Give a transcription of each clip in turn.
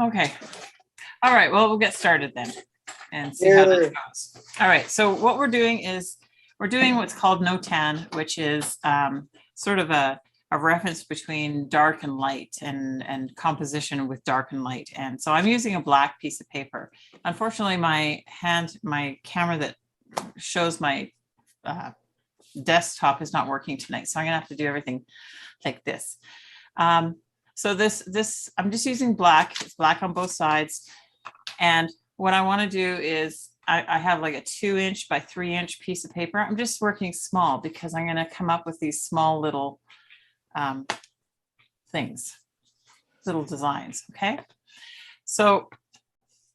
Okay. All right. Well, we'll get started then and see how this goes. All right. So what we're doing is we're doing what's called Notan, which is sort of a reference between dark and light and composition with dark and light. And so I'm using a black piece of paper. Unfortunately, my camera that shows my desktop is not working tonight. So I'm gonna have to do everything like this. So this, I'm just using black. It's black on both sides. And what I want to do is I have like a 2-inch by 3-inch piece of paper. I'm just working small because I'm going to come up with these small little things, little designs. Okay. So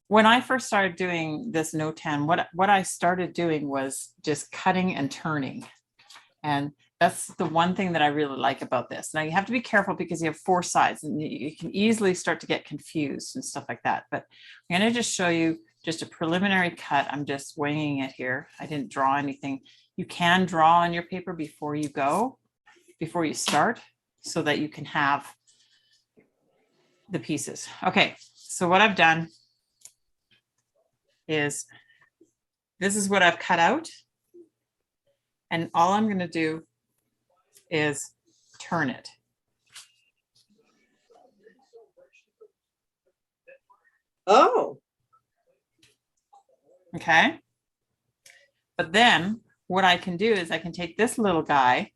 when I first started doing this Notan, what I started doing was just cutting and turning. And that's the one thing that I really like about this. Now you have to be careful because you have 4 sides and you can easily start to get confused and stuff like that. But I'm going to just show you just a preliminary cut. I'm just winging it here. I didn't draw anything. You can draw on your paper before you start, so that you can have the pieces. Okay, so what I've done is this is what I've cut out. And all I'm going to do is turn it. Oh. Okay. But then what I can do is I can take this little guy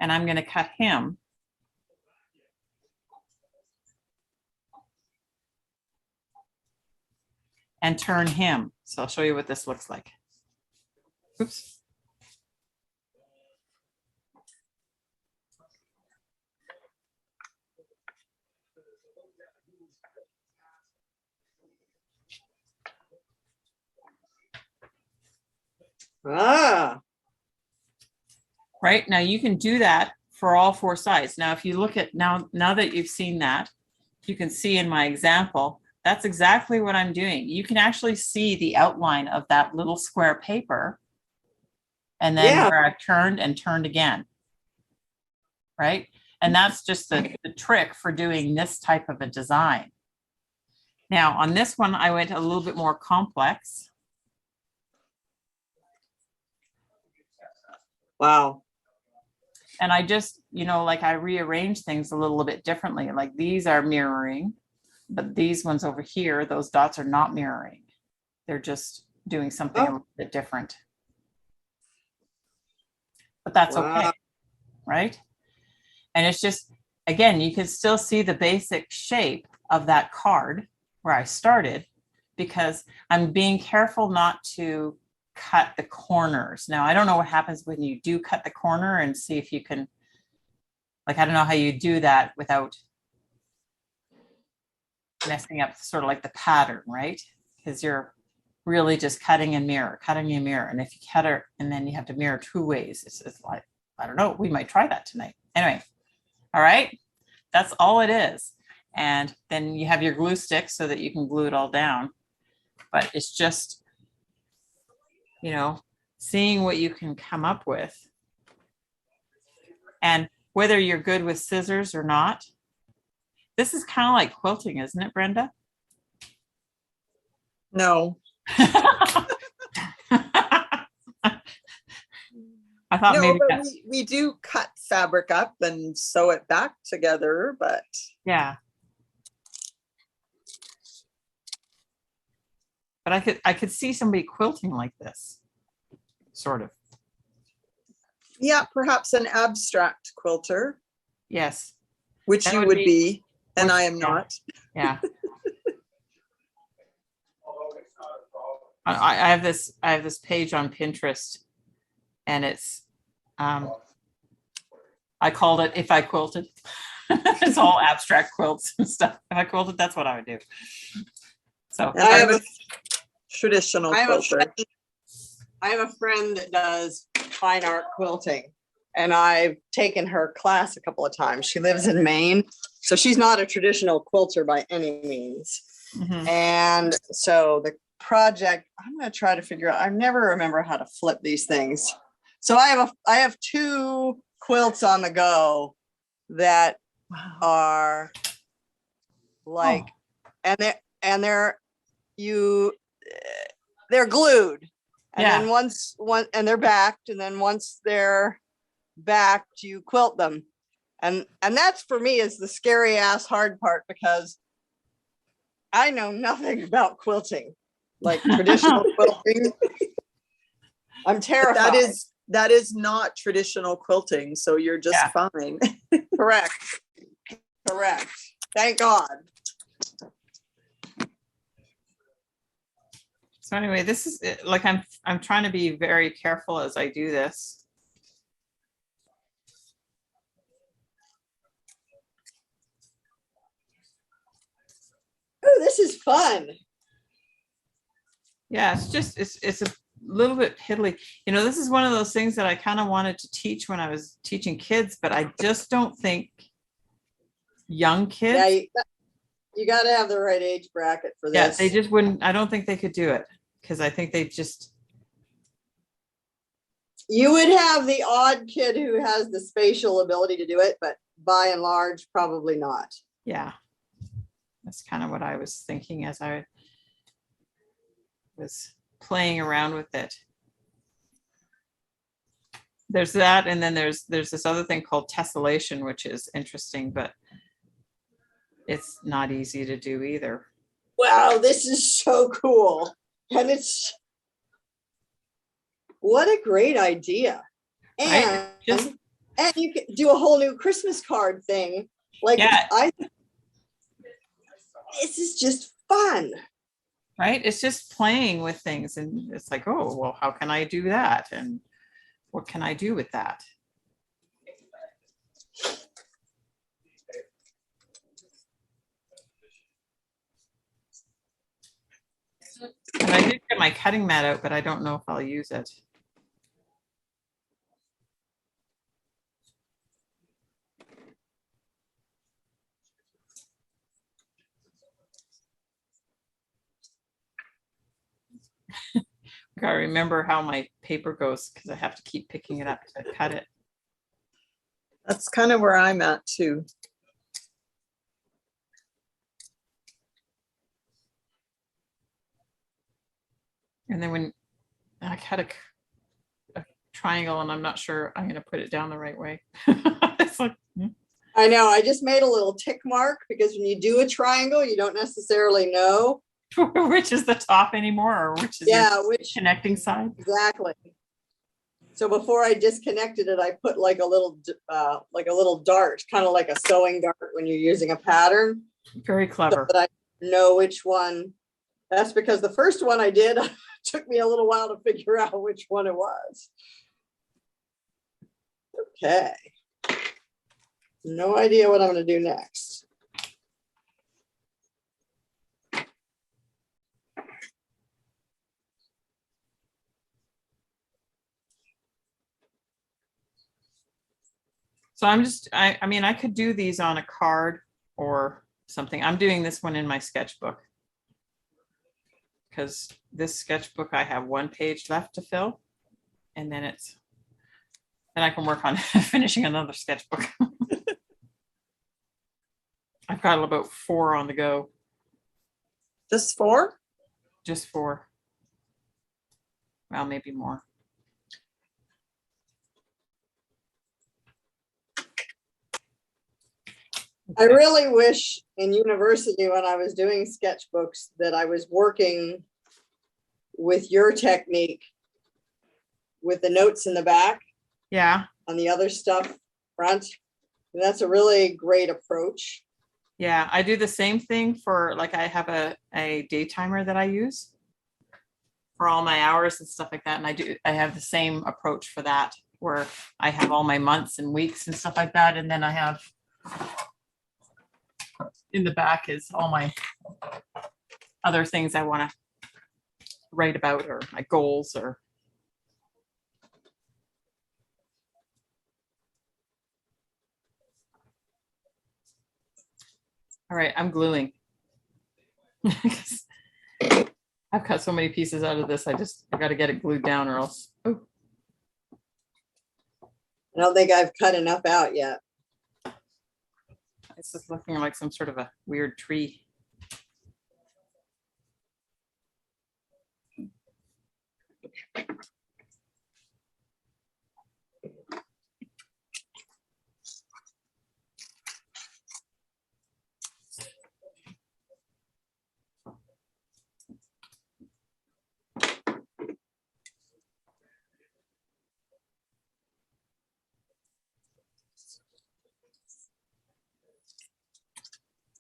and I'm going to cut him. And turn him. So I'll show you what this looks like. Oops. Ah. Right, now you can do that for all 4 sides. Now, if you look at now that you've seen that, you can see in my example, that's exactly what I'm doing. You can actually see the outline of that little square paper and then where I've turned and turned again. Right, and that's just the trick for doing this type of a design. Now, on this one, I went a little bit more complex. Wow. And I just, like I rearrange things a little bit differently. Like these are mirroring, but these ones over here, those dots are not mirroring. They're just doing something a little bit different. But that's okay, right? And it's just, again, you can still see the basic shape of that card where I started because I'm being careful not to cut the corners. Now, I don't know what happens when you do cut the corner and see if you can, like, I don't know how you do that without messing up sort of like the pattern, right? Because you're really just cutting and mirror. And if you cut it and then you have to mirror 2 ways, it's like, I don't know, we might try that tonight. Anyway, all right, that's all it is. And then you have your glue stick so that you can glue it all down. But it's just, seeing what you can come up with. And whether you're good with scissors or not, this is kind of like quilting, isn't it, Brenda? No. I thought maybe but we do cut fabric up and sew it back together, but yeah. But I could see somebody quilting like this, sort of. Yeah, perhaps an abstract quilter. Yes. Which you would be, and I am not. Yeah. I have this page on Pinterest, and it's I called it If I Quilted. It's all abstract quilts and stuff. If I quilted, that's what I would do. So I have a traditional quilter. I have a friend that does fine art quilting, and I've taken her class a couple of times. She lives in Maine, so she's not a traditional quilter by any means. Mm-hmm. And so the project, I'm going to try to figure out, I never remember how to flip these things. So I have 2 quilts on the go that are like and they're glued. And Yeah. then and they're backed, and then once they're backed, you quilt them. And that's for me is the scary ass hard part, because I know nothing about quilting, like traditional quilting. I'm terrified. That is not traditional quilting, so you're just Yeah. fine. Correct. Thank God. So anyway, this is like, I'm trying to be very careful as I do this. Oh, this is fun. Yeah, it's a little bit piddly. This is one of those things that I kind of wanted to teach when I was teaching kids, but I just don't think young kids. Yeah, you got to have the right age bracket for this. Yeah, they just wouldn't. I don't think they could do it, because I think they just. You would have the odd kid who has the spatial ability to do it, but by and large, probably not. Yeah, that's kind of what I was thinking as I was playing around with it. There's that, and then there's this other thing called tessellation, which is interesting, but it's not easy to do either. Wow, this is so cool. And what a great idea. And, right? and you can do a whole new Christmas card thing. Like, yeah. This is just fun. Right? It's just playing with things, and it's like, oh, well, how can I do that? And what can I do with that? And I did get my cutting mat out, but I don't know if I'll use it. I gotta remember how my paper goes, because I have to keep picking it up to cut it. That's kind of where I'm at too. And then when I cut a triangle and I'm not sure I'm going to put it down the right way. It's like, I know, I just made a little tick mark, because when you do a triangle, you don't necessarily know which is the top anymore, or which is which connecting side. Exactly. So before I disconnected it, I put like a little dart, kind of like a sewing dart when you're using a pattern. Very clever. So that I know which one. That's because the first one I did took me a little while to figure out which one it was. Okay. No idea what I'm going to do next. So I mean, I could do these on a card or something. I'm doing this one in my sketchbook, because this sketchbook, I have one page left to fill, and then I can work on finishing another sketchbook. I've got about 4 on the go. Just 4? Just 4. Well, maybe more. I really wish in university, when I was doing sketchbooks, that I was working with your technique with the notes in the back. Yeah. On the other stuff front. And that's a really great approach. Yeah, I do the same thing for, like, I have a day timer that I use for all my hours and stuff like that. And I have the same approach for that, where I have all my months and weeks and stuff like that. And then I have in the back is all my other things I want to write about, or my goals, or. All right, I'm gluing. I've cut so many pieces out of this. I got to get it glued down, or else. Oh. I don't think I've cut enough out yet. It's just looking like some sort of a weird tree.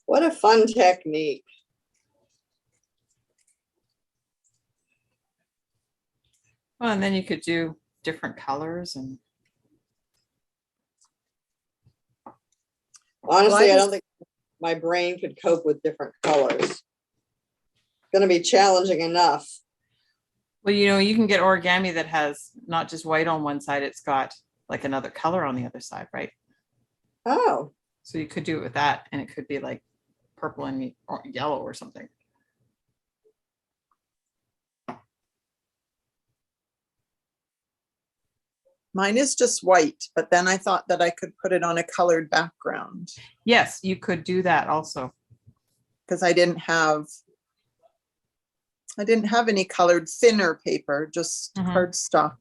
What a fun technique. Well, and then you could do different colors and Honestly, I just- don't think my brain could cope with different colors. It's gonna be challenging enough. well, you know, you can get origami that has not just white on one side, it's got like another color on the other side, right? Oh, So you could do it with that, and it could be like purple and or yellow or something. Mine is just white, but then I thought that I could put it on a colored background Yes, you could do that also. because I didn't have any colored thinner paper, just Mhm. cardstock.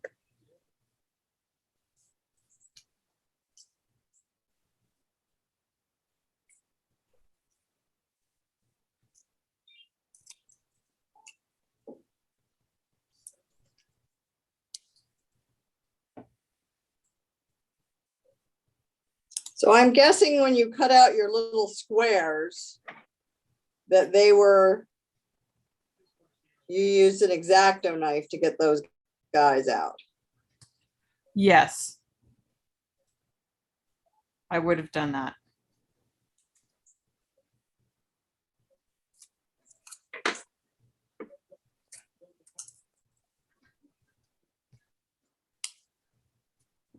so I'm guessing when you cut out your little squares, that you used an X-Acto knife to get those guys out. Yes. I would have done that.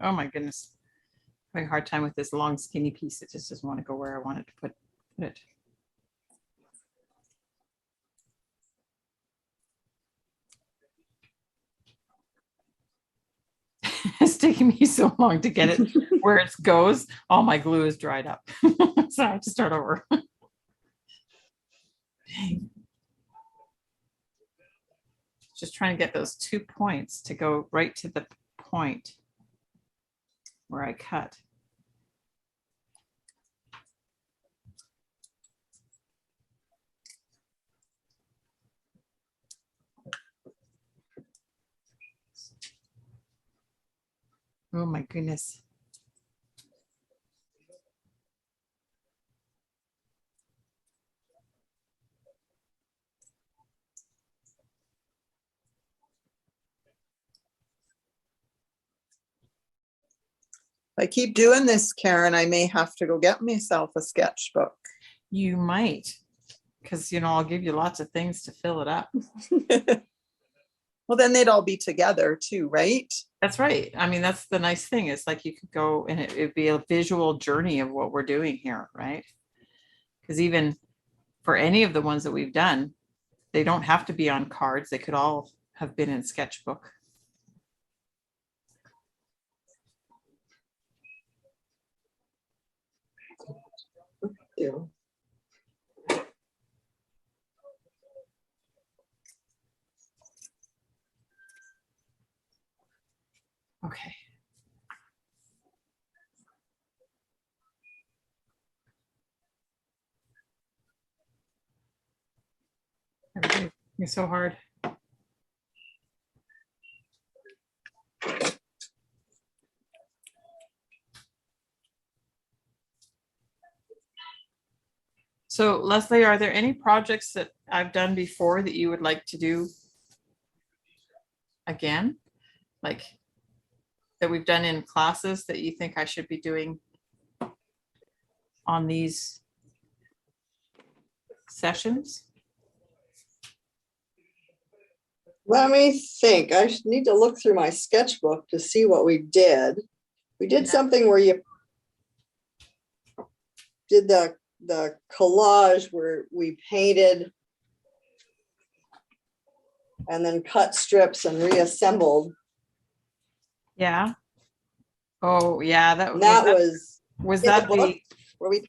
Oh my goodness. Having a hard time with this long skinny piece. It just doesn't want to go where I want it to put it. It's taking me so long to get it where it goes. All my glue is dried up. So I have to start over. Dang. Just trying to get those 2 points to go right to the point where I cut. Oh my goodness. If I keep doing this, Karen, I may have to go get myself a sketchbook. You might, because you know, I'll give you lots of things to fill it up. Well, then they'd all be together too, right? That's right. I mean, that's the nice thing. It's like you could go and it'd be a visual journey of what we're doing here, right? Because even for any of the ones that we've done, they don't have to be on cards. They could all have been in sketchbook. Yeah. Okay. Everybody, you're so hard. So Leslie, are there any projects that I've done before that you would like to do again? Like that we've done in classes that you think I should be doing on these sessions? Let me think. I need to look through my sketchbook to see what we did. We did something where you did the collage where we painted and then cut strips and reassembled. Yeah. Oh yeah, that And that was in that the book the where you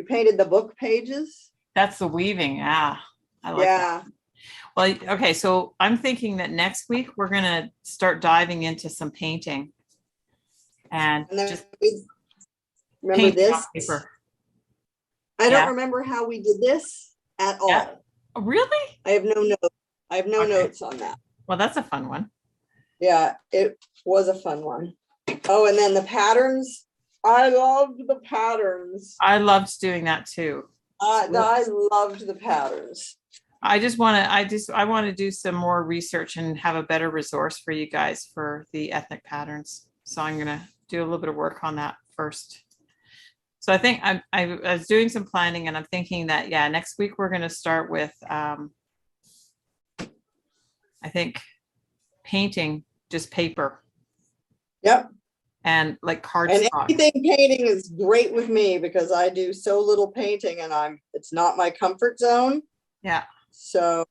painted the book pages. that's the weaving. Yeah. I like that. Yeah. Well, okay, so I'm thinking that next week we're gonna start diving into some painting. And And then just we remember painting on this. paper. I Yeah. don't remember how we did this at all. Yeah. Oh, really? I have no notes. I have no Okay. notes on that. Well, that's a fun one. Yeah, it was a fun one. Oh, and then the patterns. I loved the patterns. I loved doing that too. I loved the patterns. I want to do some more research and have a better resource for you guys for the ethnic patterns. So I'm gonna do a little bit of work on that first. So I think I was doing some planning and I'm thinking that, yeah, next week we're gonna start with, I think painting just paper Yep. and like And cardstock. anything painting is great with me because I do so little painting and it's not my comfort zone. Yeah. So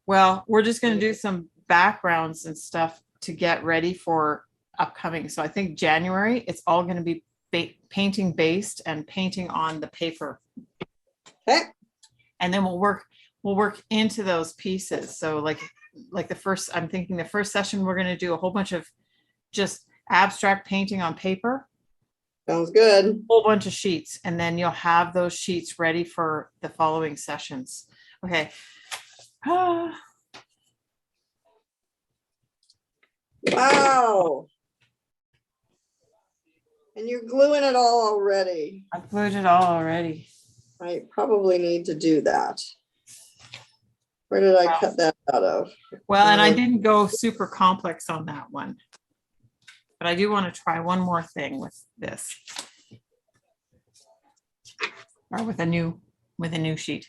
Well, we're just going to do some backgrounds and stuff to get ready for upcoming. So I think January, it's all going to be painting based and painting on the paper. okay. And then we'll work into those pieces. So like I'm thinking the first session, we're going to do a whole bunch of just abstract painting on paper, Sounds good. whole bunch of sheets, and then you'll have those sheets ready for the following sessions. Okay. Wow. And you're gluing it all already. I've glued it all already. I probably need to do that. Where did I cut that out of? Well, and I didn't go super complex on that one. But I do want to try one more thing with this. Or with a new sheet.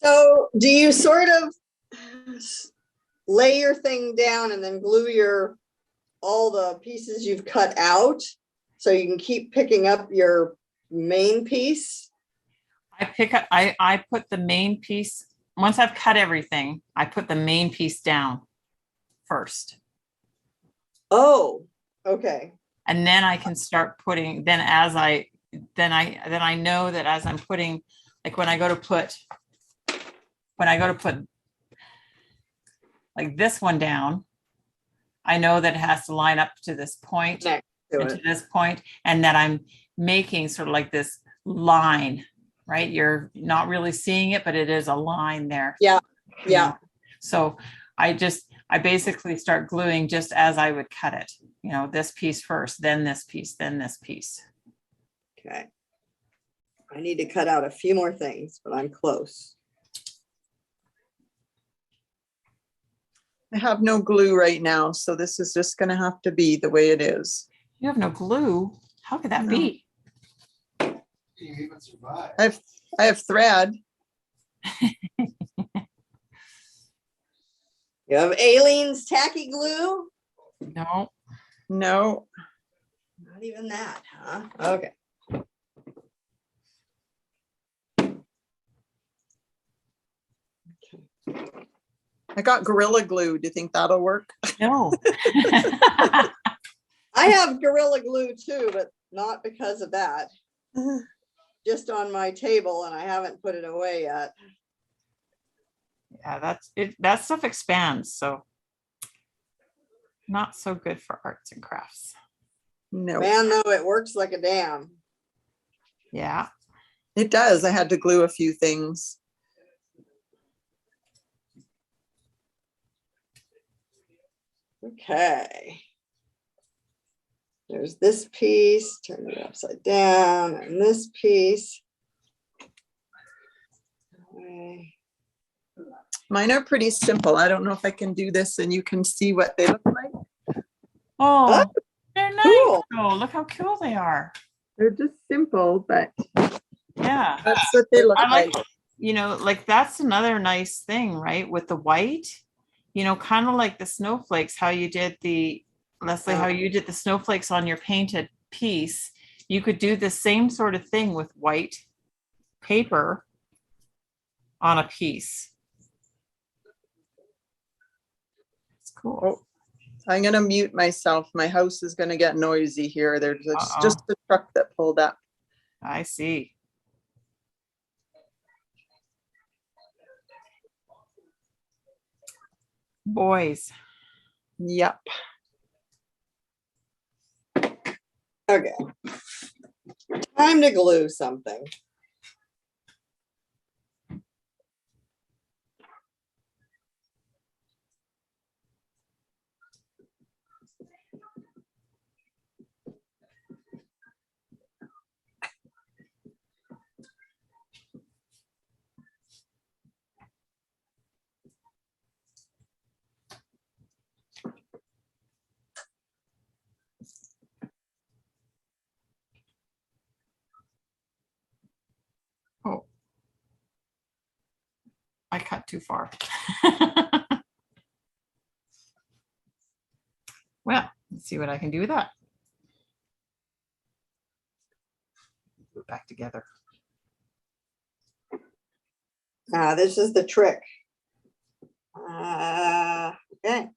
So do you sort of lay your thing down and then glue all the pieces you've cut out so you can keep picking up your main piece? I put the main piece, once I've cut everything, I put the main piece down first. Oh, okay. And then I can start putting, then I know that as I'm putting, like when I go to put like this one down, I know that it has to line up to this point Next to and to it. this point, and that I'm making sort of like this line, right? You're not really seeing it, but it is a line there. Yeah. You Yeah. know? So I basically start gluing just as I would cut it, this piece first, then this piece, then this piece. Okay. I need to cut out a few more things, but I'm close. I have no glue right now, so this is just going to have to be the way it is. You have no glue? How could that No. be? You even survive. I have thread. You have Aleene's tacky glue? No. No, Not even that, huh? Okay. I got Gorilla Glue. Do you think that'll work? No. I have Gorilla Glue too, but not because of that. Just on my table and I haven't put it away yet. Yeah, that's it. That stuff expands, so not so good for arts and crafts. No, Man, though, it works like a dam. Yeah. it does. I had to glue a few things. Okay. There's this piece, turn it upside down, and this piece. Okay. Mine are pretty simple. I don't know if I can do this and you can see what they look like. Oh, they're nice. Cool. Oh, look how cool they are. They're just simple, but Yeah. that's what they look I like, like. that's another nice thing, right? With the white, kind of like the snowflakes, how you did Leslie, how you did the snowflakes on your painted piece. You could do the same sort of thing with white paper on a piece. It's cool. Oh, I'm going to mute myself. My house is going to get noisy here. There's Uh-oh. just a truck that pulled up. I see. Boys. Yep. Okay. Time to glue something. Oh. I cut too far. Well, let's see what I can do with that. Put it back together. This is the trick. Okay.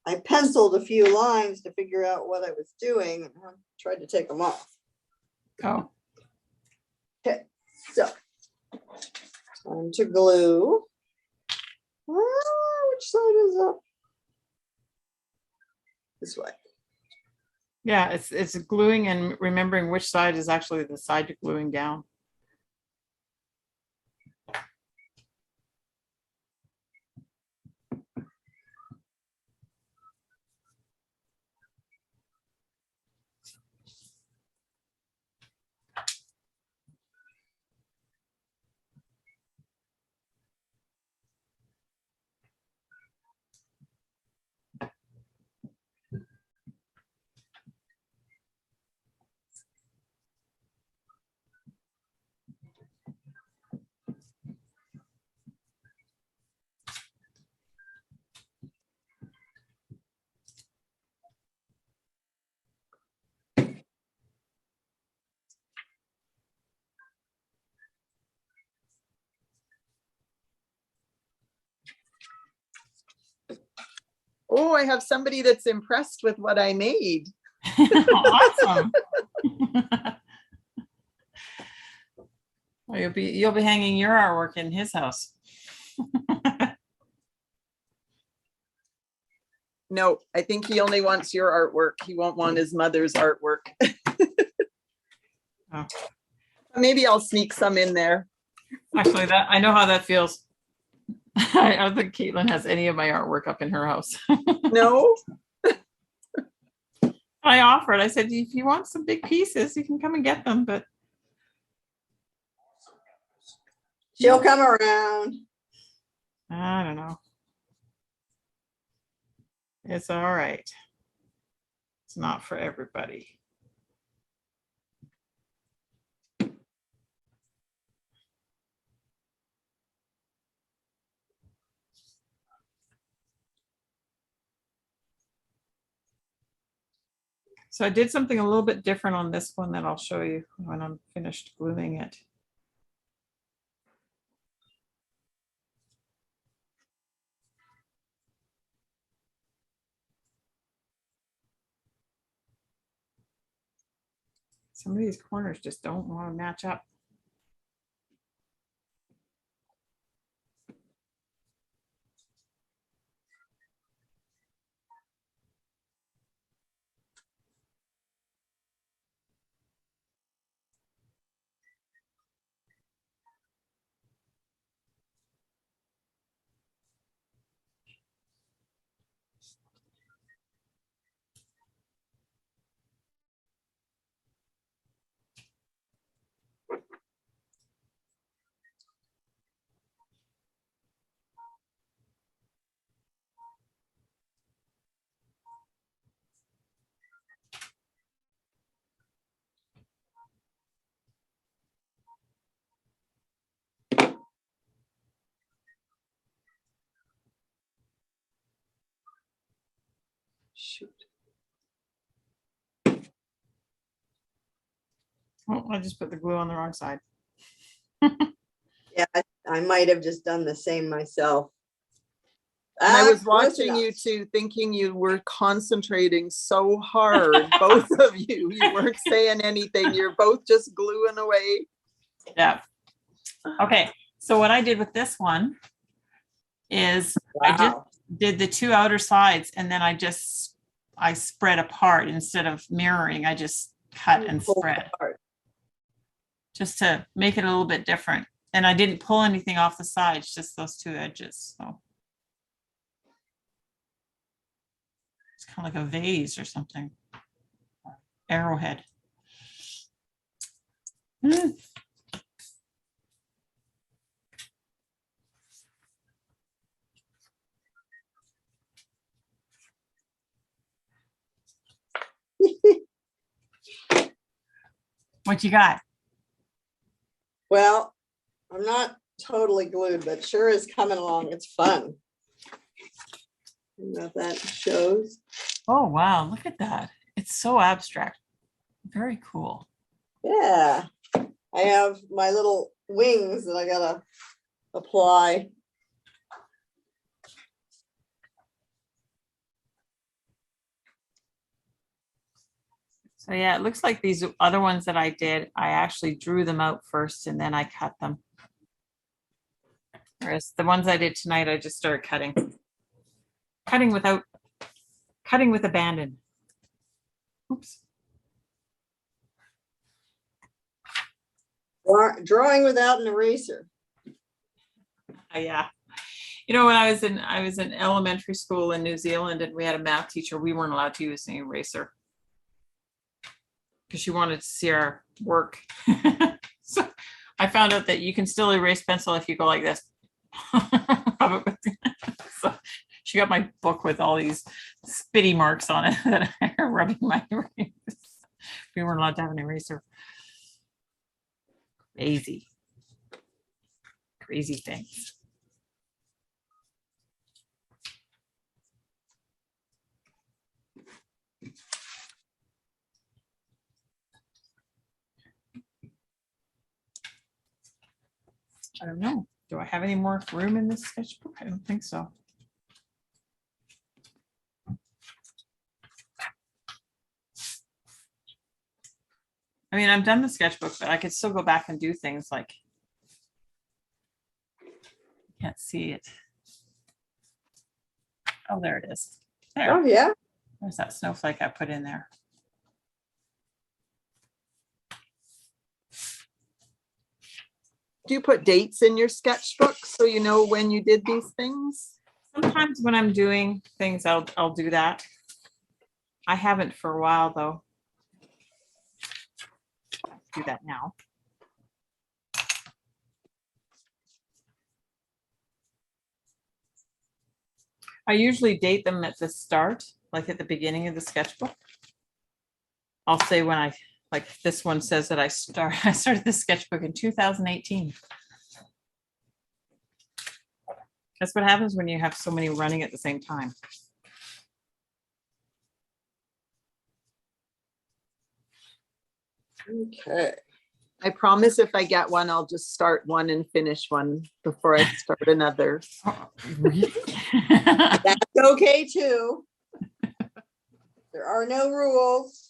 I penciled a few lines to figure out what I was doing and I tried to take them off. Oh, Okay, so time to glue. Which side is up? This way. yeah, it's gluing and remembering which side is actually the side you're gluing down. Oh, I have somebody that's impressed with what I made. Awesome. Well, you'll be hanging your artwork in his house. No, I think he only wants your artwork. He won't want his mother's artwork. Oh. Maybe I'll sneak some in there. Actually, that I know how that feels. I don't think Caitlin has any of my artwork up in her house. No? I offered. I said, if you want some big pieces, you can come and get them. But She'll come around. I don't know. It's all right. It's not for everybody. So I did something a little bit different on this one that I'll show you when I'm finished gluing it. Some of these corners just don't want to match up. Shoot. Oh, I just put the glue on the wrong side. Yeah, I might have just done the same myself. And I was Close watching you enough. two, thinking you were concentrating so hard, both of you. You weren't saying anything. You're both just gluing away. Yeah. Okay. So what I did with this one is I just Wow. did the two outer sides and then I spread apart instead of mirroring. I just cut and Pull spread apart. just to make it a little bit different. And I didn't pull anything off the sides, just those two edges. So it's kind of like a vase or something. Arrowhead. Mm. What you got? Well, I'm not totally glued, but sure is coming along. It's fun. I don't know if that shows. Oh, wow. Look at that. It's so abstract. Very cool. Yeah. I have my little wings that I gotta apply. So yeah, it looks like these other ones that I did, I actually drew them out first and then I cut them. Whereas the ones I did tonight, I just started cutting. Cutting with abandon. Oops. Drawing without an eraser. Yeah. You know, when I was in elementary school in New Zealand and we had a math teacher, we weren't allowed to use an eraser because she wanted to see our work. So I found out that you can still erase pencil if you go like this. So she got my book with all these spitty marks on it that are rubbing my erase. We weren't allowed to have an eraser. Crazy things. I don't know. Do I have any more room in this sketchbook? I don't think so. I mean, I'm done the sketchbook, but I could still go back and do things like, can't see it. Oh, there it is. There. Oh, yeah. There's that snowflake I put in there. Do you put dates in your sketchbook so you know when you did these things? Sometimes when I'm doing things, I'll do that. I haven't for a while though. Do that now. I usually date them at the start, like at the beginning of the sketchbook. I'll say when I, like this one says that I started the sketchbook in 2018. That's what happens when you have so many running at the same time. Okay. I promise if I get one, I'll just start one and finish one before I start another. Oh, really? That's okay too. There are no rules.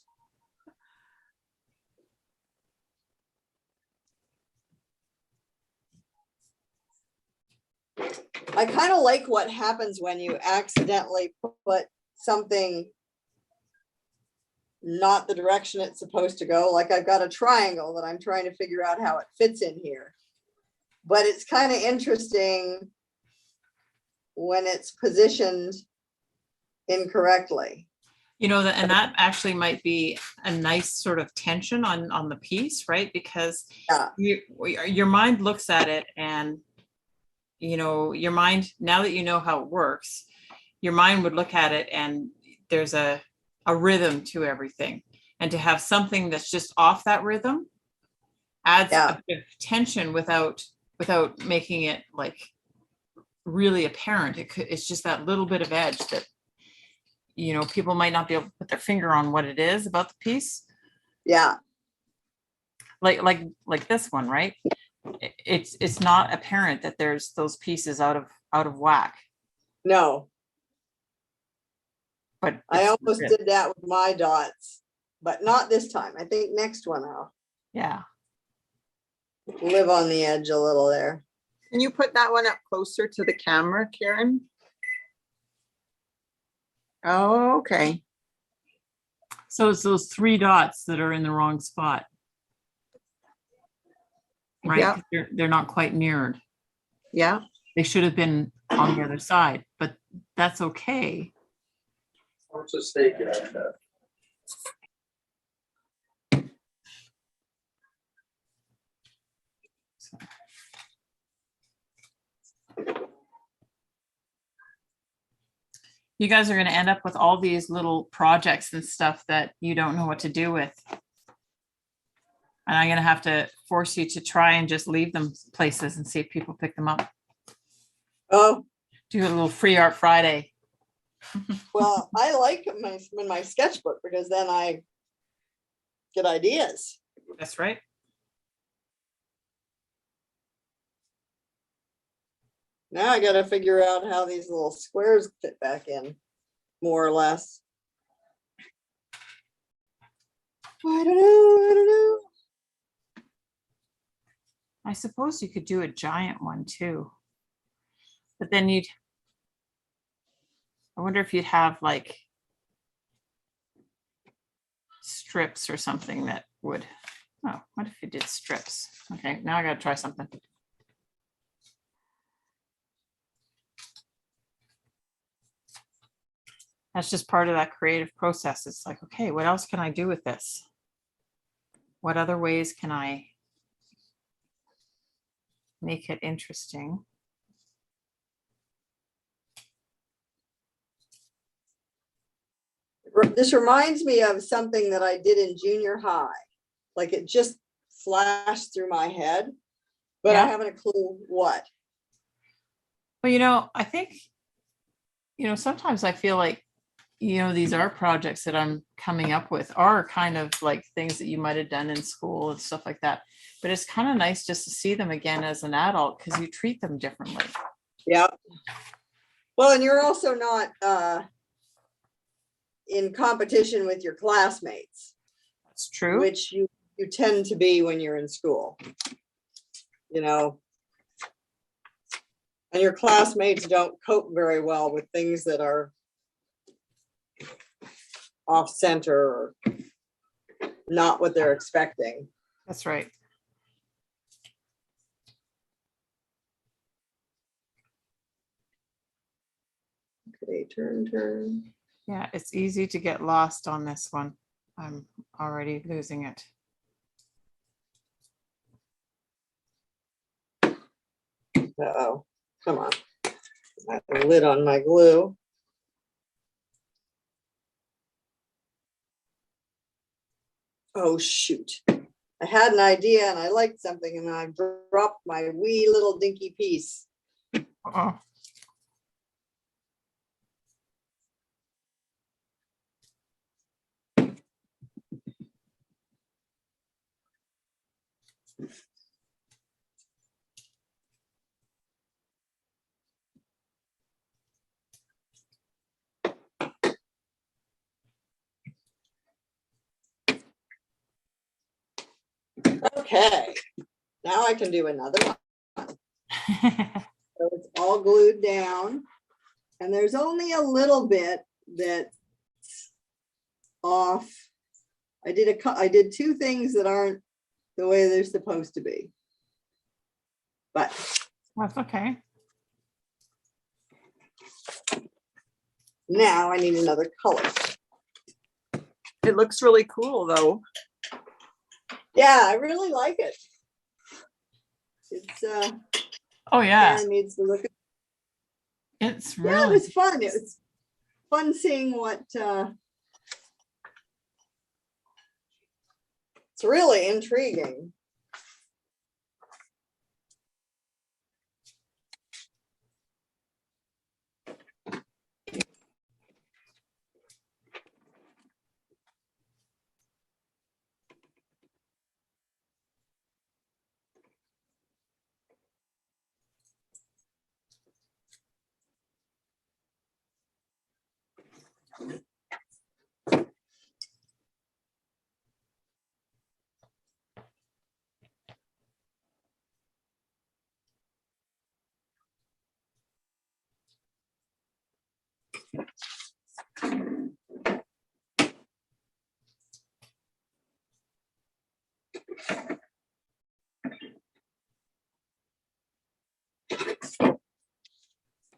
I kind of like what happens when you accidentally put something not the direction it's supposed to go. Like I've got a triangle that I'm trying to figure out how it fits in here. But it's kind of interesting when it's positioned incorrectly. You know, and that actually might be a nice sort of tension on the piece, right? Because Yeah. your mind looks at it and, you know, your mind, now that you know how it works, your mind would look at it and there's a rhythm to everything. And to have something that's just off that rhythm adds a bit of tension without making it like really apparent. It's just that little bit of edge that, you know, people might not be able to put their finger on what it is about the piece. Yeah. Like this one, right? It's not apparent that there's those pieces out of whack. No. But I almost did that with my dots, but not this time. I think next one I'll yeah. live on the edge a little there. Can you put that one up closer to the camera, Karen? Oh, okay. So it's those 3 dots that are in the wrong spot. Right? Yeah. 'Cause they're not quite mirrored. Yeah. They should have been on the other side, but that's okay. What's the stake at? You guys are going to end up with all these little projects and stuff that you don't know what to do with. And I'm going to have to force you to try and just leave them places and see if people pick them up. Oh, Do a little free art Friday. well, I like my sketchbook because then I get ideas. That's right. Now I gotta figure out how these little squares fit back in, more or less. I don't know. I suppose you could do a giant one too. But then I wonder if you'd have like strips or something that would, oh, what if you did strips? Okay, now I gotta try something. That's just part of that creative process. It's like, okay, what else can I do with this? What other ways can I make it interesting? This reminds me of something that I did in junior high. Like it just flashed through my head, but I Yeah. haven't a clue what. Well, I think, sometimes I feel like, these art projects that I'm coming up with are kind of like things that you might have done in school and stuff like that. But it's kind of nice just to see them again as an adult because you treat them differently. Yeah. Well, and you're also not in competition with your classmates, That's true. which you tend to be when you're in school. And your classmates don't cope very well with things that are off center or not what they're expecting. That's right. Okay, turn. Yeah, it's easy to get lost on this one. I'm already losing it. Uh-oh, come on. I have the lid on my glue. Oh, shoot. I had an idea and I liked something and I dropped my wee little dinky piece. Uh-oh. Okay, now I can do another one. So it's all glued down and there's only a little bit that's off. I did 2 things that aren't the way they're supposed to be. But That's okay. now I need another color. It looks really cool though. Yeah, I really like it. It's Oh yeah, Karen needs to look at. it's Yeah, it really, was fun. It was fun seeing what it's really intriguing.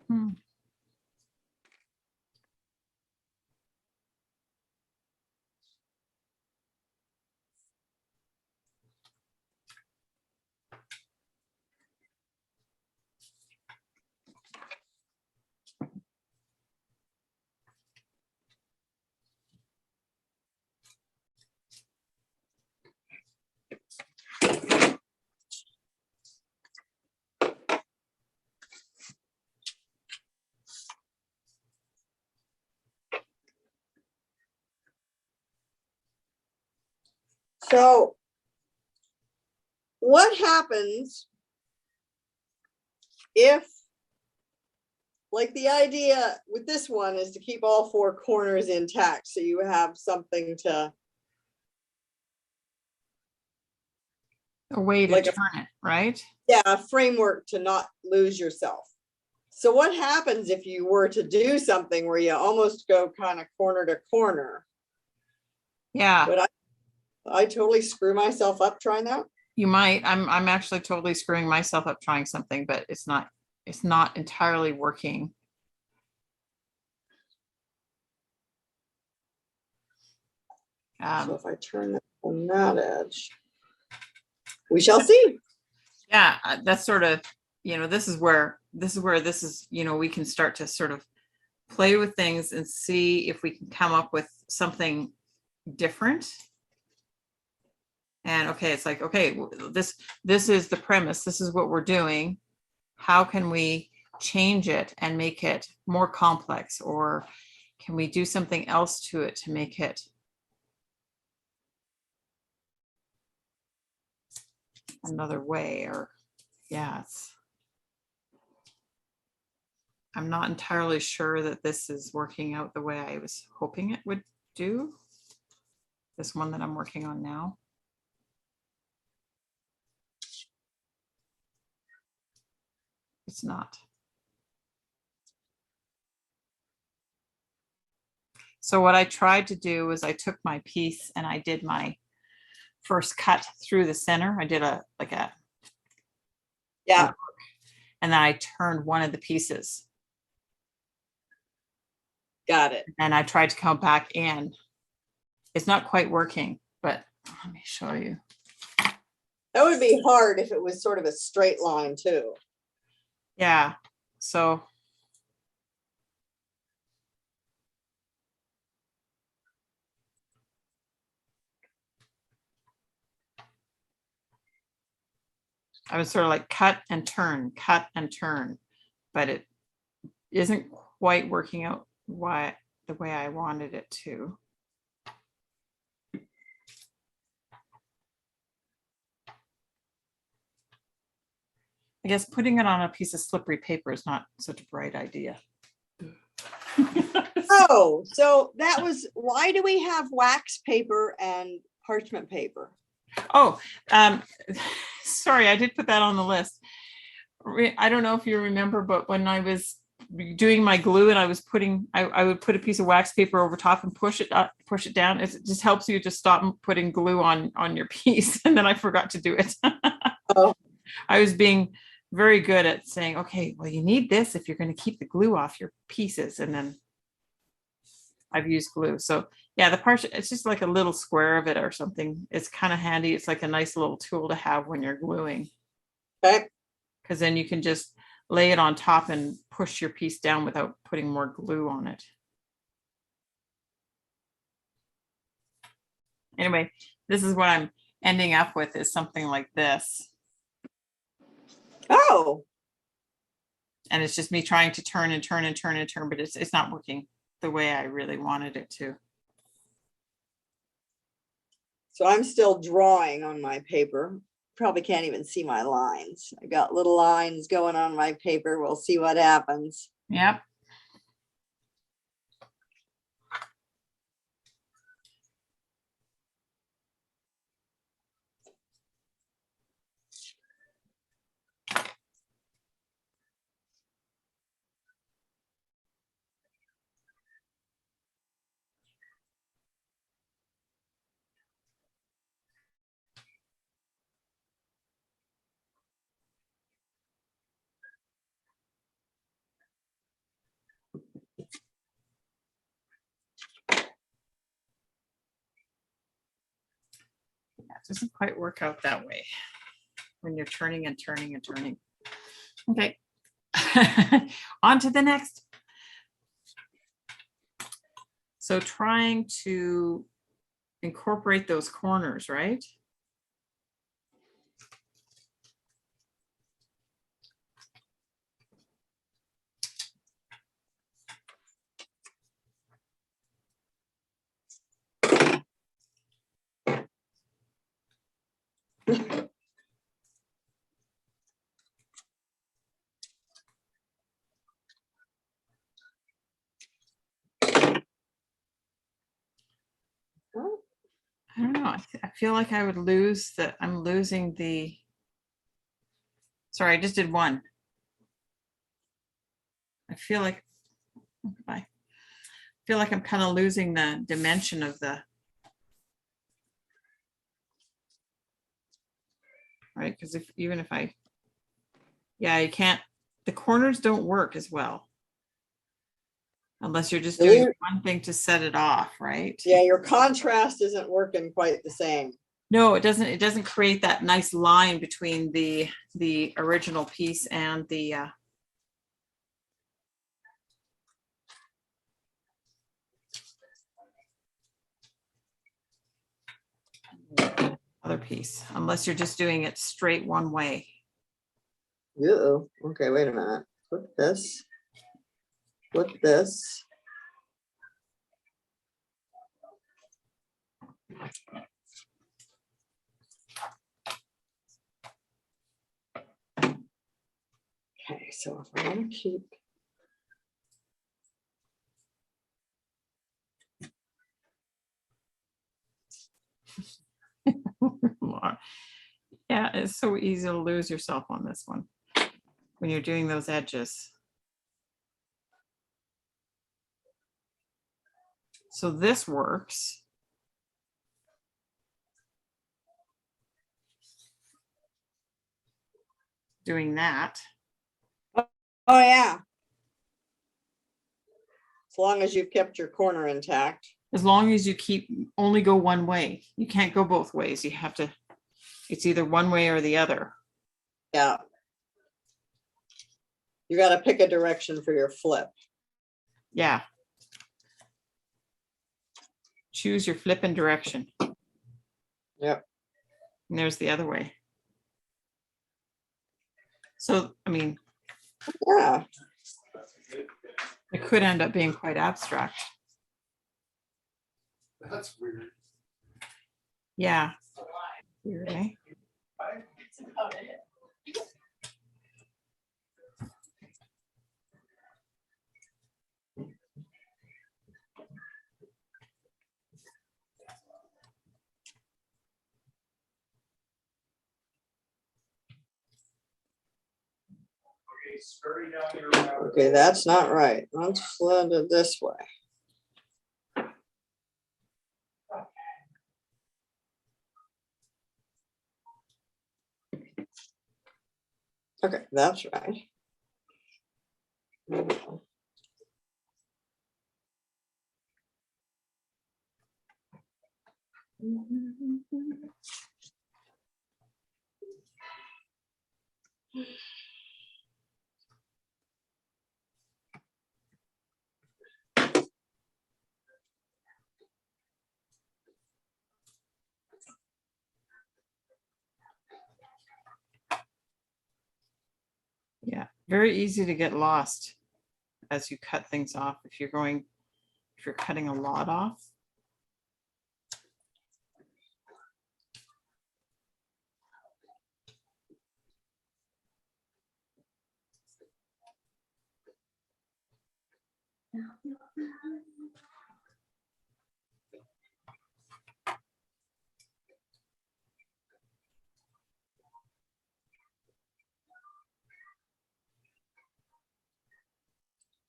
Hmm. So what happens if, like, the idea with this one is to keep all four corners intact, so you have something to, A way to Like a- turn it, right? yeah, a framework to not lose yourself. So what happens if you were to do something where you almost go kind of corner to corner? Yeah, But I totally screw myself up trying that. you might. I'm actually totally screwing myself up trying something, but it's not entirely working. So if I turn that on that edge, we shall see. Yeah, that's sort of, this is where this is, we can start to sort of play with things and see if we can come up with something different. And okay, it's like, okay, this is the premise. This is what we're doing. How can we change it and make it more complex, or can we do something else to it to make it another way? Or yeah, I'm not entirely sure that this is working out the way I was hoping it would do. This one that I'm working on now. It's not. So what I tried to do was I took my piece and I did my first cut through the center. I did Yeah, and then I turned one of the pieces got it. and I tried to come back in. It's not quite working, but let me show you. That would be hard if it was sort of a straight line too. Yeah, so I was sort of like cut and turn, but it isn't quite working out the way I wanted it to. I guess putting it on a piece of slippery paper is not such a bright idea. Oh, so that was, why do we have wax paper and parchment paper? Oh, sorry, I did put that on the list. I don't know if you remember, but when I was doing my glue and I was I would put a piece of wax paper over top and push it up, push it down. It just helps you to stop putting glue on your piece. And then I forgot to do it. Oh. I was being very good at saying, okay, well, you need this if you're going to keep the glue off your pieces. And then I've used glue. So yeah, the part, it's just like a little square of it or something. It's kind of handy. It's like a nice little tool to have when you're gluing. Okay. Because then you can just lay it on top and push your piece down without putting more glue on it. Anyway, this is what I'm ending up with, is something like this. Oh, And it's just me trying to turn and turn and turn and turn, but it's not working the way I really wanted it to. so I'm still drawing on my paper. Probably can't even see my lines. I got little lines going on my paper. We'll see what happens. Yep. It doesn't quite work out that way when you're turning and turning and turning. Okay. On to the next. So trying to incorporate those corners, right? I don't know. I feel like I would lose that. I'm losing the. Sorry, I just did one. I feel like I'm kind of losing the dimension of the. Right, because even if I. Yeah, you can't. The corners don't work as well. Unless you're just doing one thing to set it off, right? Yeah, your contrast isn't working quite the same. No, it doesn't. It doesn't create that nice line between the original piece and the other piece, unless you're just doing it straight one way. Uh-oh. Okay, wait a minute. Flip this. Flip this. Okay, so if I want to keep. Yeah, it's so easy to lose yourself on this one when you're doing those edges. So this works. Doing that. Oh, yeah. As long as you've kept your corner intact. As long as you only go one way. You can't go both ways. You have to, it's either one way or the other. Yeah. You got to pick a direction for your flip. Yeah. Choose your flipping direction. Yep. And there's the other way. So, I mean, Yeah. it could end up being quite abstract. That's weird. Yeah. Weird, eh? Okay, that's not right. Let's flip it this way. Okay, that's right. Yeah, very easy to get lost as you cut things off. If you're cutting a lot off.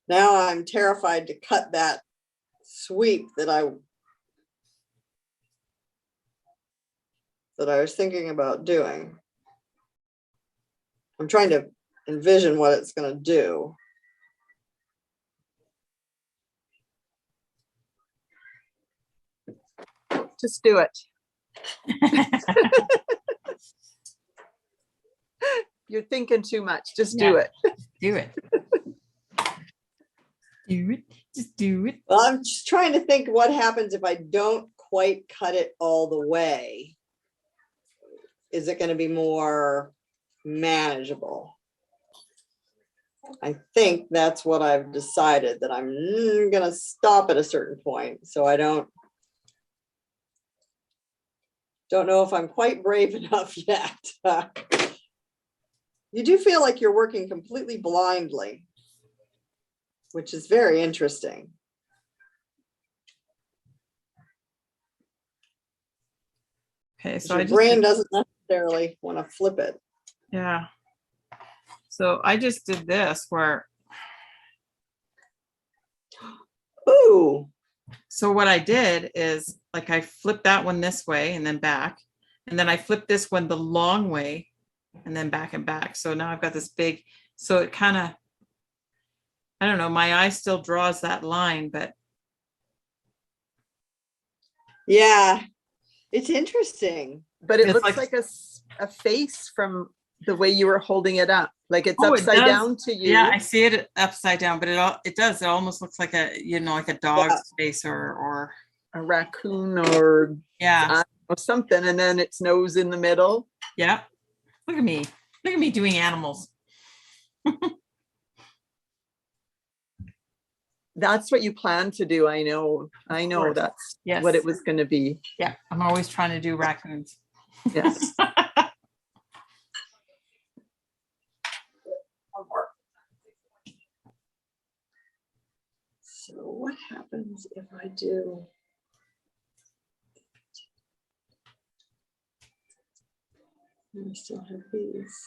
Now I'm terrified to cut that sweep that I was thinking about doing. I'm trying to envision what it's going to do. Just do it. You're thinking too much. Just do Yeah. it. Do it. Do it. Just do it. Well, I'm just trying to think what happens if I don't quite cut it all the way. Is it going to be more manageable? I think that's what I've decided, that I'm going to stop at a certain point. So I don't know if I'm quite brave enough yet. You do feel like you're working completely blindly, which is very interesting. Okay, so I Your just brain doesn't necessarily want to flip it. yeah. So I just did this where, Ooh, so what I did is like I flipped that one this way and then back, and then I flipped this one the long way and then back and back. So now I've got this big, so it kind of, I don't know, my eye still draws that line, but yeah, it's interesting. But it It's looks like- like a face from the way you were holding it up. Like it's Oh, it upside does. down to you. yeah, I see it upside down, but it does. It almost looks like a, you know, like a dog's face or A raccoon or yeah, something, and then its nose in the middle. yeah. Look at me. Look at me doing animals. That's what you plan to do. I know course. that's Yes. what it was going to be. Yeah, I'm always trying to do raccoons. Yes. So what happens if I do? I still have these.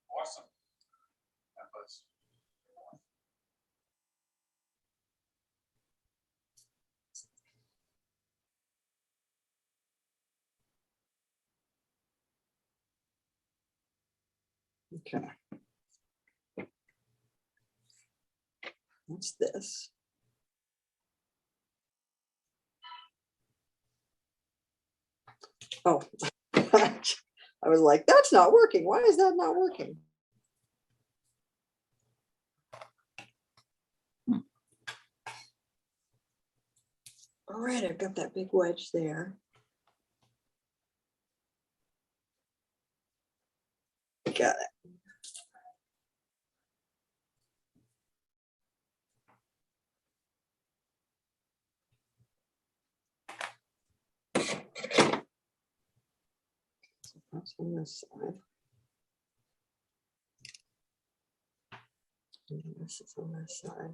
Awesome. That was- Okay. What's this? Oh, I was like, that's not working. Why is that not working? All right, I've got that big wedge there. Got it. That's on this side. And this is on this side.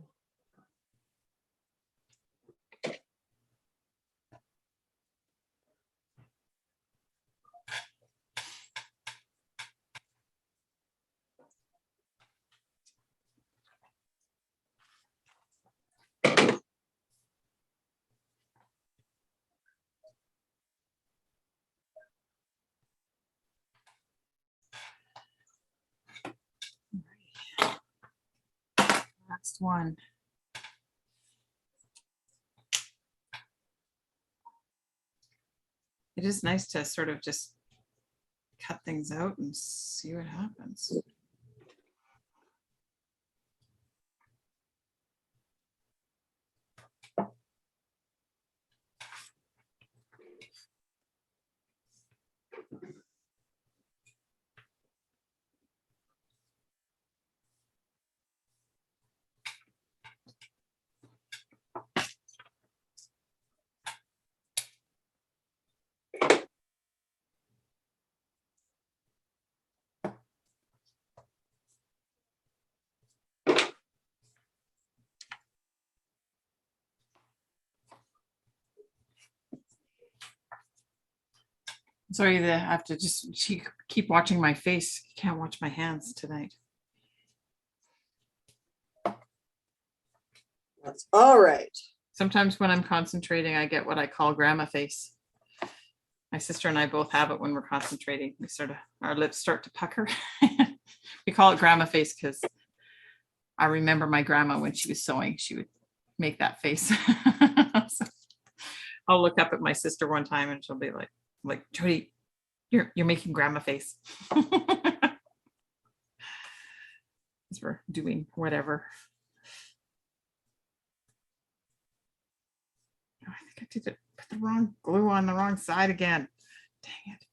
Last one. It is nice to sort of just cut things out and see what happens. Sorry that I have to just keep watching my face. You can't watch my hands tonight. That's all right. Sometimes when I'm concentrating, I get what I call grandma face. My sister and I both have it when we're concentrating. We sort of, our lips start to pucker. We call it grandma face because I remember my grandma when she was sewing, she would make that face. So I'll look up at my sister one time and she'll be like, Jody, you're making grandma face. Because we're doing whatever. Oh, I think I did it. Put the wrong glue on the wrong side again. Dang it.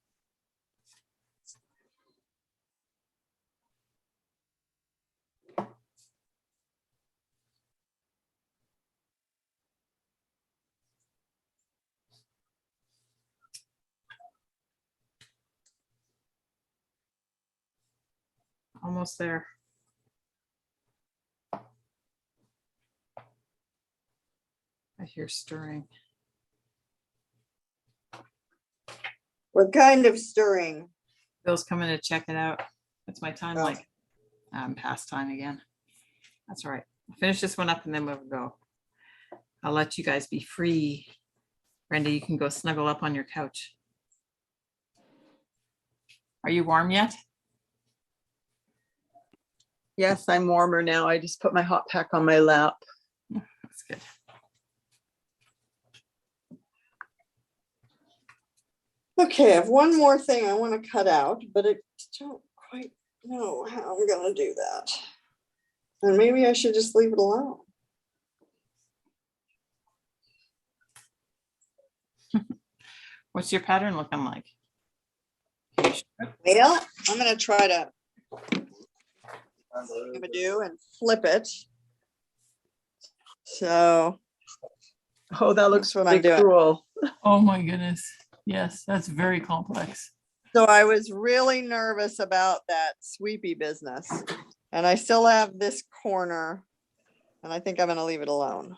Almost there. I hear stirring. What kind of stirring? Bill's coming to check it out. That's my time, Oh. like past time again. That's all right. I'll finish this one up and then we'll go. I'll let you guys be free. Brenda, you can go snuggle up on your couch. Are you warm yet? Yes, I'm warmer now. I just put my hot pack on my lap. That's good. Okay, I have one more thing I want to cut out, but I don't quite know how I'm gonna do that. And maybe I should just leave it alone. What's your pattern looking like? Well, I'm gonna try to give a do and flip it. So Oh, that looks That's what I'm really doing. cool. Oh my goodness. Yes, that's very complex. So I was really nervous about that sweepy business. And I still have this corner. And I think I'm gonna leave it alone.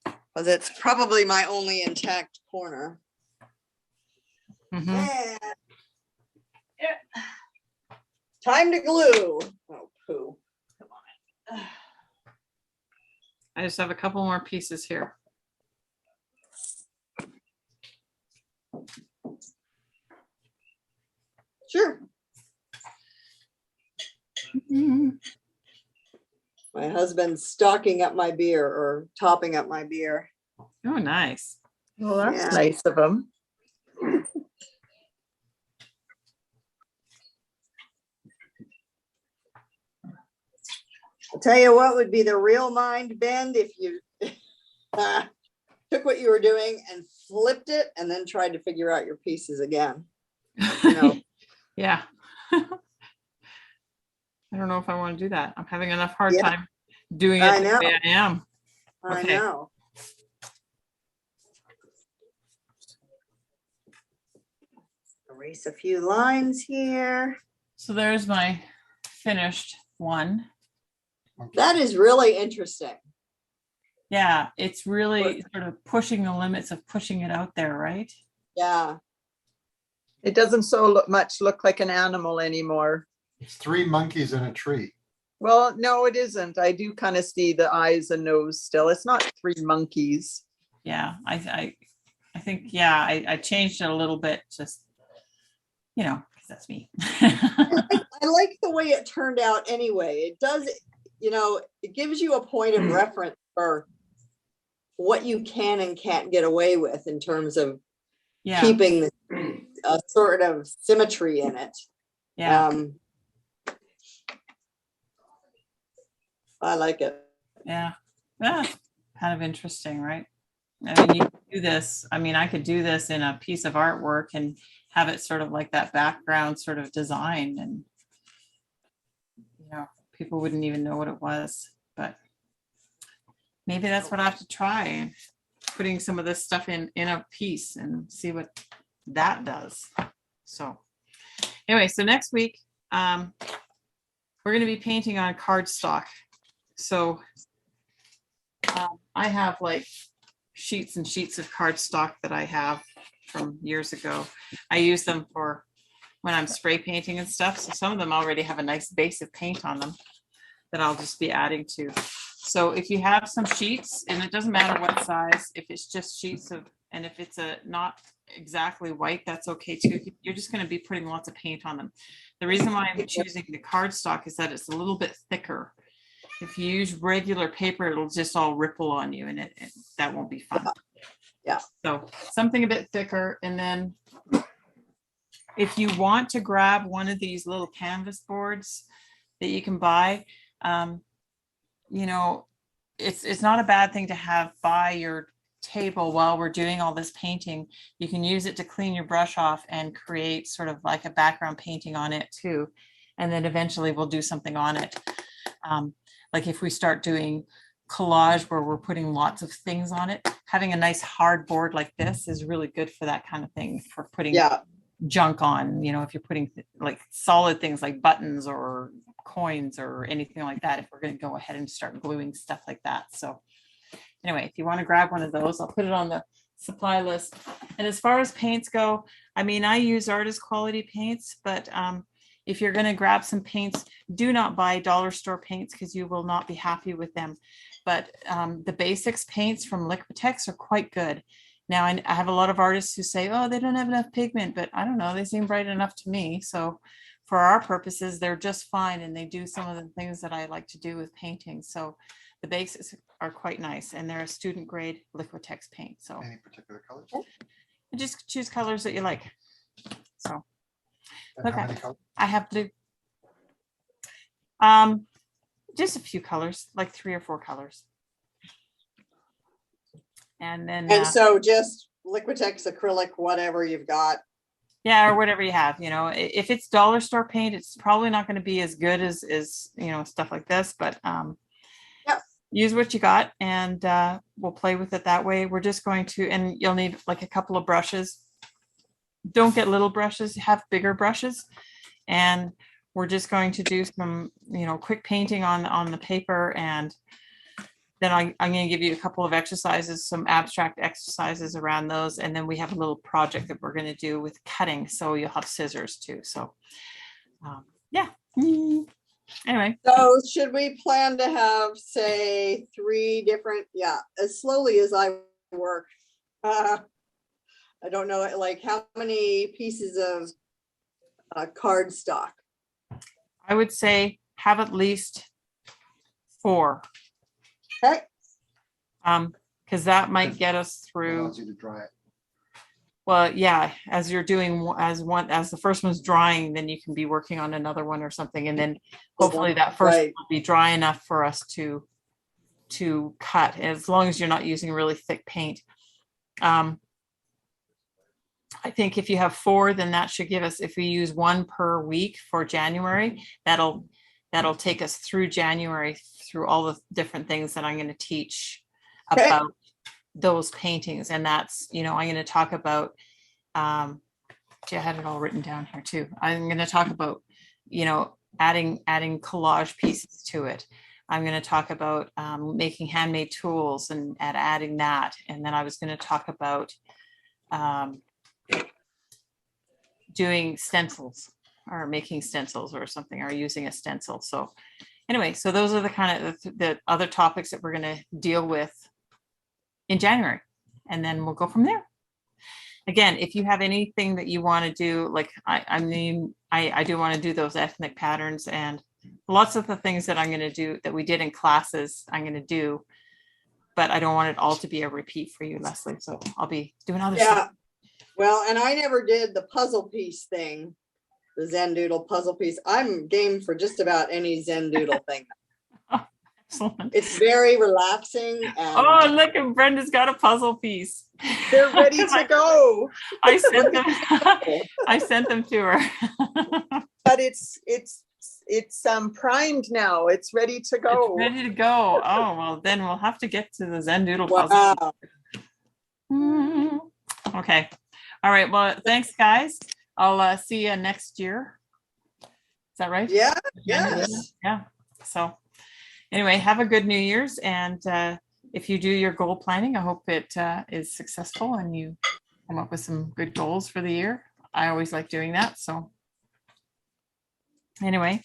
Because it's probably my only intact corner. Mhm. And- yeah. Time to glue. Oh, poo. Come on. I just have a couple more pieces here. Sure. Mhm. My husband's stocking up my beer or topping up my beer. Oh, nice. Well, that's Yeah. nice of them. I'll tell you what would be the real mind bend if you took what you were doing and flipped it and then tried to figure out your pieces again. You know. Yeah. I don't know if I want to do that. I'm having enough hard Yeah. time doing I it the know. way I am. I Okay. know. Erase a few lines here. So there's my finished one. That is really interesting. Yeah, it's really sort of pushing the limits of pushing it out there, right? Yeah. It doesn't much look like an animal anymore. It's 3 monkeys in a tree. Well, no, it isn't. I do kind of see the eyes and nose still. It's not 3 monkeys. Yeah, I think, yeah, I changed it a little bit, just, you know, because that's me. I like the way it turned out anyway. It does, you know, it gives you a point of reference for what you can and can't get away with in terms of Yeah, keeping a sort of symmetry in it. yeah, I like it. yeah. Yeah, kind of interesting, right? I mean, you could do this. I mean, I could do this in a piece of artwork and have it sort of like that background sort of design, and you know, people wouldn't even know what it was. But maybe that's what I have to try, putting some of this stuff in a piece and see what that does. So anyway, so next week we're going to be painting on cardstock. So I have like sheets and sheets of cardstock that I have from years ago. I use them for when I'm spray painting and stuff. So some of them already have a nice base of paint on them that I'll just be adding to. So if you have some sheets, and it doesn't matter what size, if it's just sheets of, and if it's a not exactly white, that's okay too. You're just going to be putting lots of paint on them. The reason why I'm choosing the cardstock is that it's a little bit thicker. If you use regular paper, it'll just all ripple on you, and that won't be fun. Yeah. So something a bit thicker, and then if you want to grab one of these little canvas boards that you can buy, you know, it's not a bad thing to have by your table while we're doing all this painting. You can use it to clean your brush off and create sort of like a background painting on it too. And then eventually we'll do something on it. Like if we start doing collage where we're putting lots of things on it, having a nice hard board like this is really good for that kind of thing, for putting junk on, you know, if you're putting like solid things like buttons or coins or anything like that, if we're going to go ahead and start gluing stuff like that. So anyway, if you want to grab one of those, I'll put it on the supply list. And as far as paints go, I mean, I use artist quality paints, but if you're going to grab some paints, do not buy dollar store paints because you will not be happy with them. But the basics paints from Liquitex are quite good. Now, I have a lot of artists who say, oh, they don't have enough pigment, but I don't know, they seem bright enough to me. So for our purposes, they're just fine. And they do some of the things that I like to do with painting. So the basics are quite nice, and they're a student grade Liquitex paint. So Any particular colors? just choose colors that you like. So And how Okay. many colors? I have blue. Just a few colors, like 3 or 4 colors. And then, And so just Liquitex, acrylic, whatever you've got. yeah, or whatever you have, you know, if it's dollar store paint, it's probably not going to be as good as, you know, stuff like this, but, use what you got, and we'll play with it that way. We're just going to, and you'll need like a couple of brushes. Don't get little brushes, have bigger brushes. And we're just going to do some, you know, quick painting on the paper. And then I'm going to give you a couple of exercises, some abstract exercises around those. And then we have a little project that we're going to do with cutting. So you'll have scissors too. So yeah. Anyway. So should we plan to have, say, 3 different, as slowly as I work. I don't know, like how many pieces of cardstock? I would say have at least 4. Okay. Because that might get us through. Allows you to dry it. Well, yeah, as you're doing as the first one's drying, then you can be working on another one or something, and then hopefully that first one will be dry enough for us to cut, as long as you're not using really thick paint. I think if you have 4, then that should give us, if we use 1 per week for January, that'll take us through January, through all the different things that I'm going to teach about those paintings. And that's, you know, I'm going to talk about, I had it all written down here too. I'm going to talk about, you know, adding collage pieces to it. I'm going to talk about making handmade tools and adding that. And then I was going to talk about doing stencils or making stencils or something, or using a stencil. So anyway, so those are the kind of the other topics that we're going to deal with in January, and then we'll go from there. Again, if you have anything that you want to do, like I do want to do those ethnic patterns, and lots of the things that I'm going to do that we did in classes, I'm going to do, but I don't want it all to be a repeat for you, Leslie. So I'll be doing other stuff. Well, and I never did the puzzle piece thing, the Zen Doodle puzzle piece. I'm game for just about any Zen Doodle thing. Excellent. It's very relaxing. And oh, look, and Brenda's got a puzzle piece. They're ready to go. I sent them. I sent them to her. But it's primed now. It's ready to go. It's ready to go. Oh, well, then we'll have to get to the Zen Doodle wow. puzzle. Okay. All right. Well, thanks, guys. I'll see you next year. Is that right? Yeah. Yes. Yeah. So anyway, have a good New Year's. And if you do your goal planning, I hope it is successful and you come up with some good goals for the year. I always like doing that. So anyway,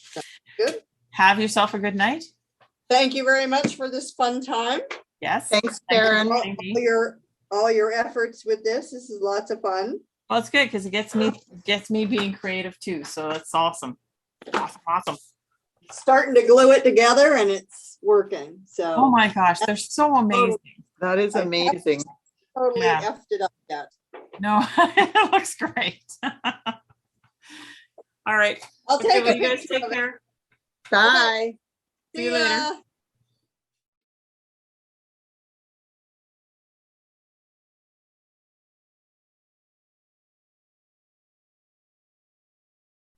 good. Have yourself a good night. Thank you very much for this fun time. Yes. Thanks, Karen. All all your efforts with this. This is lots of fun. Well, it's good because it gets me being creative too. So that's awesome. Awesome. Starting to glue it together and it's working. So Oh my gosh, they're so amazing. That is amazing. totally Yeah. effed it up yet. No, it looks great. All right. I'll Okay, take well, a you guys picture take of it. care. Bye. See you later. ya.